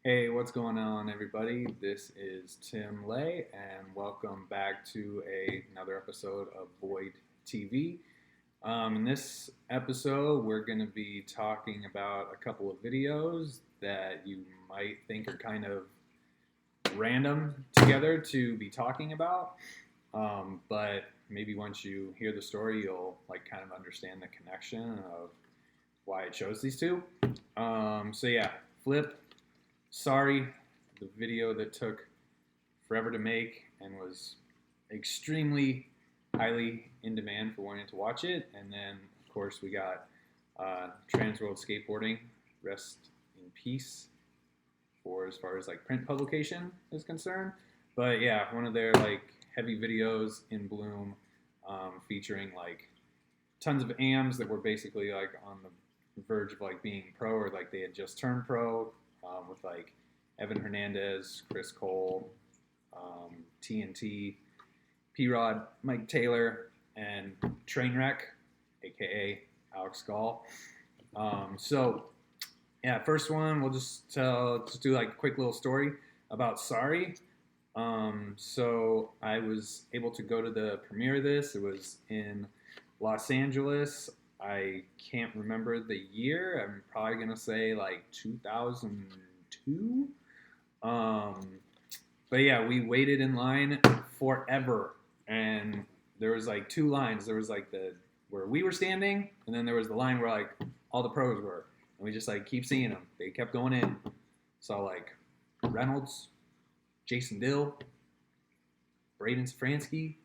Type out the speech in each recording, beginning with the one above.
Hey, what's going on, everybody? This is Tim Lay, and welcome back to another episode of Void TV. In this episode, we're going to be talking about a couple of videos that you might think are kind of random together to be talking about, but maybe once you hear the story, you'll like kind of understand the connection of why I chose these two. So Flip. Sorry, the video that took forever to make and was extremely highly in demand for wanting to watch it. And then, of course, we got Trans World Skateboarding, rest in peace, for as far as like print publication is concerned. But yeah, one of their like heavy videos in Bloom, featuring like tons of AMs that were basically like on the verge of like being pro, or like they had just turned pro, with like Evan Hernandez, Chris Cole, TNT, P Rod, Mike Taylor, and Trainwreck, aka Alex Gall. So yeah, first one we'll just do like a quick little story about Sorry. So I was able to go to the premiere of this. It was in Los Angeles. I can't remember the year. I'm probably gonna say like 2002. Um, but yeah, we waited in line forever, and there was like two lines. There was like the where we were standing, and then there was the line where like all the pros were, and we just like keep seeing them. They kept going in. Saw like Reynolds, Jason Dill, Braden Safransky,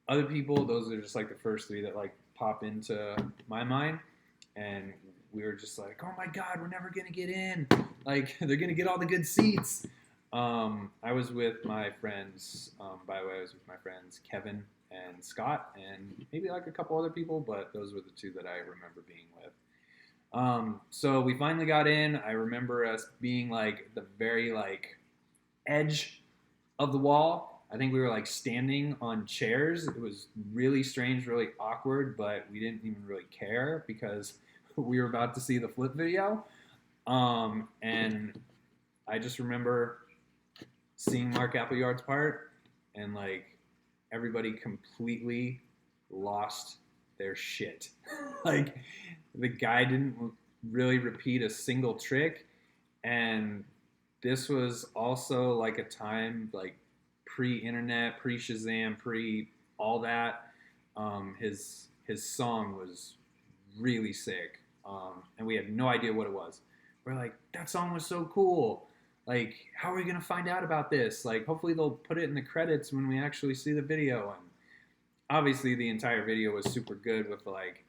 other people. Those are just like the first three that like pop into my mind, and we were just like, oh my god, we're never gonna get in. Like they're gonna get all the good seats. I was with my friends. By the way, I was with my friends Kevin and Scott, and maybe like a couple other people, but those were the two that I remember being with. So we finally got in. I remember us being like the very like edge of the wall. I think we were like standing on chairs. It was really strange, really awkward, but we didn't even really care because we were about to see the Flip video. And I just remember seeing Mark Appleyard's part, and like everybody completely lost their shit. Like the guy didn't really repeat a single trick, and this was also like a time like pre-internet, pre-Shazam, pre all that. His song was really sick, and we had no idea what it was. We're like, that song was so cool. Like, how are we gonna find out about this? Like, hopefully they'll put it in the credits when we actually see the video. And obviously, the entire video was super good with like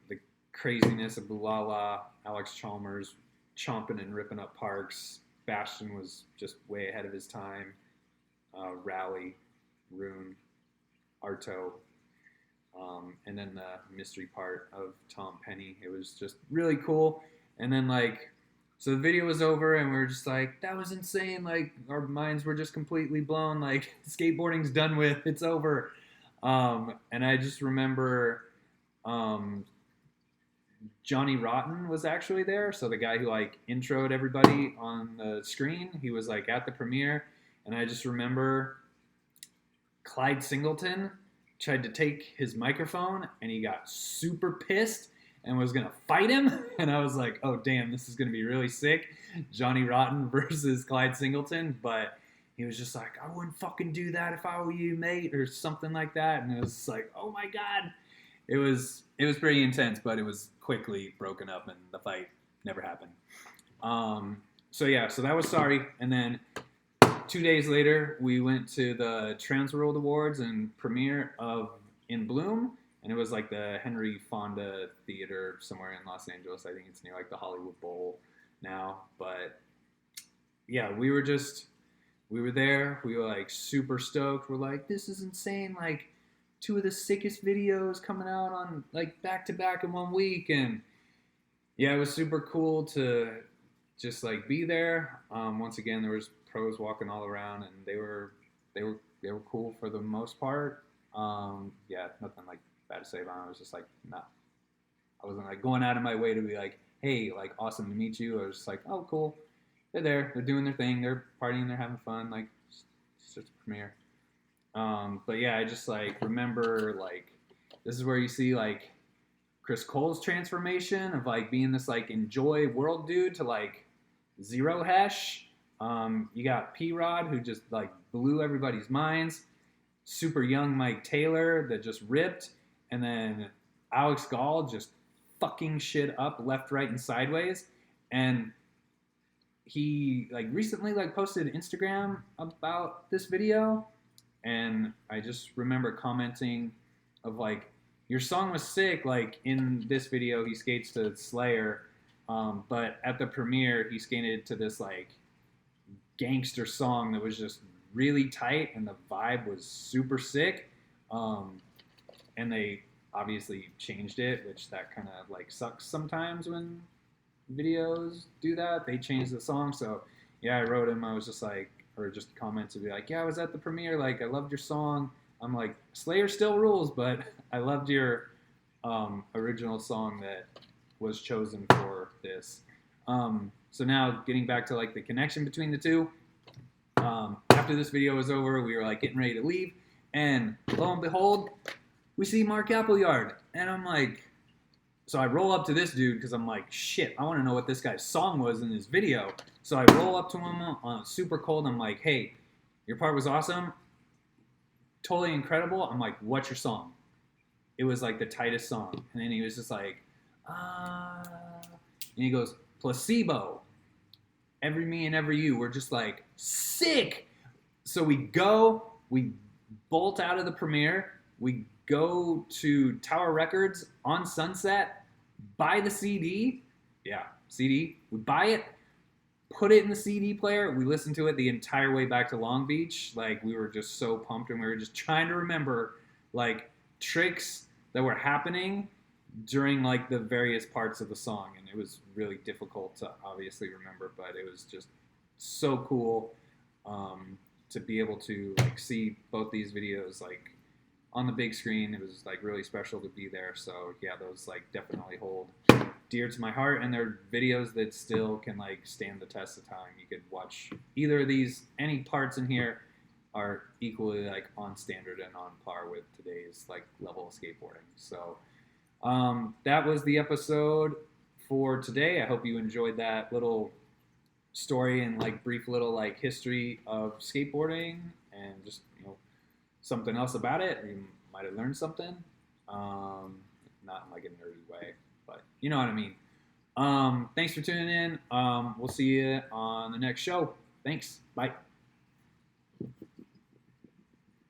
the craziness of Bulala, Alex Chalmers chomping and ripping up Parks. Bastion was just way ahead of his time. Rally, Rune, Arto, and then the mystery part of Tom Penny. It was just really cool. And then like, so the video was over, and we were just like, that was insane. Like our minds were just completely blown. Like skateboarding's done with. It's over. And I just remember um, Johnny Rotten was actually there. So the guy who like introed everybody on the screen, he was like at the premiere. And I just remember Clyde Singleton tried to take his microphone, and he got super pissed and was gonna fight him. And I was like, oh damn, this is gonna be really sick. Johnny Rotten versus Clyde Singleton. But he was just like, I wouldn't fucking do that if I were you, mate, or something like that. And it was like, oh my god. It was pretty intense, but it was quickly broken up, and the fight never happened. So that was Sorry. And then 2 days later, we went to the Trans World Awards and premiere of In Bloom, and it was like the Henry Fonda Theater somewhere in Los Angeles. I think it's near like the Hollywood Bowl now. But yeah, we were there. We were like super stoked. We're like, this is insane. Like two of the sickest videos coming out on like back to back in 1 week. And yeah, it was super cool to just like be there. Once again, there was pros walking all around, and they were cool for the most part. Yeah, nothing like bad to say about them. I was just like, nah, I wasn't like going out of my way to be like, hey, like awesome to meet you. I was just like, oh, cool. they're there, they're doing their thing, they're partying, they're having fun. Like it's just a premiere. But yeah, I just like remember like this is where you see like Chris Cole's transformation of like being this like enjoy world dude to like zero hash. You got P Rod who just like blew everybody's minds. Super young Mike Taylor that just ripped, and then Alex Gall just fucking shit up left, right, and sideways. And he like recently like posted Instagram about this video, and I just remember commenting of like your song was sick. Like in this video, he skates to Slayer, but at the premiere, he skated to this like gangster song that was just really tight, and the vibe was super sick. Um, and they obviously changed it, which that kind of like sucks sometimes when videos do that. They change the song, so yeah, I wrote him. I was just like, or just comments to be like, yeah, I was at the premiere. Like, I loved your song. I'm like, Slayer still rules, but I loved your original song that was chosen for this. So now getting back to like the connection between the two. After this video was over, we were like getting ready to leave, and lo and behold, we see Mark Appleyard, and I'm like, so I roll up to this dude because I'm like, shit, I want to know what this guy's song was in this video. So I roll up to him on super cold. I'm like, hey, your part was awesome, totally incredible. I'm like, what's your song? It was like the tightest song, and then he was just like, and he goes, Placebo, Every Me and Every You. We're just like, sick. So we bolt out of the premiere, we go to Tower Records on Sunset, buy the CD. Yeah, CD. We buy it, put it in the CD player. We listened to it the entire way back to Long Beach. Like we were just so pumped, and we were just trying to remember like tricks that were happening during like the various parts of the song, and it was really difficult to obviously remember, but it was just so cool to be able to like see both these videos like on the big screen. It was like really special to be there. So yeah, those like definitely hold dear to my heart, and they're videos that still can like stand the test of time. You could watch either of these, any parts in here are equally like on standard and on par with today's like level of skateboarding. So that was the episode for today. I hope you enjoyed that little story and like brief little like history of skateboarding, and just something else about it. You might have learned something, not in like a nerdy way, but you know what I mean. Thanks for tuning in. We'll see you on the next show. Thanks. Bye.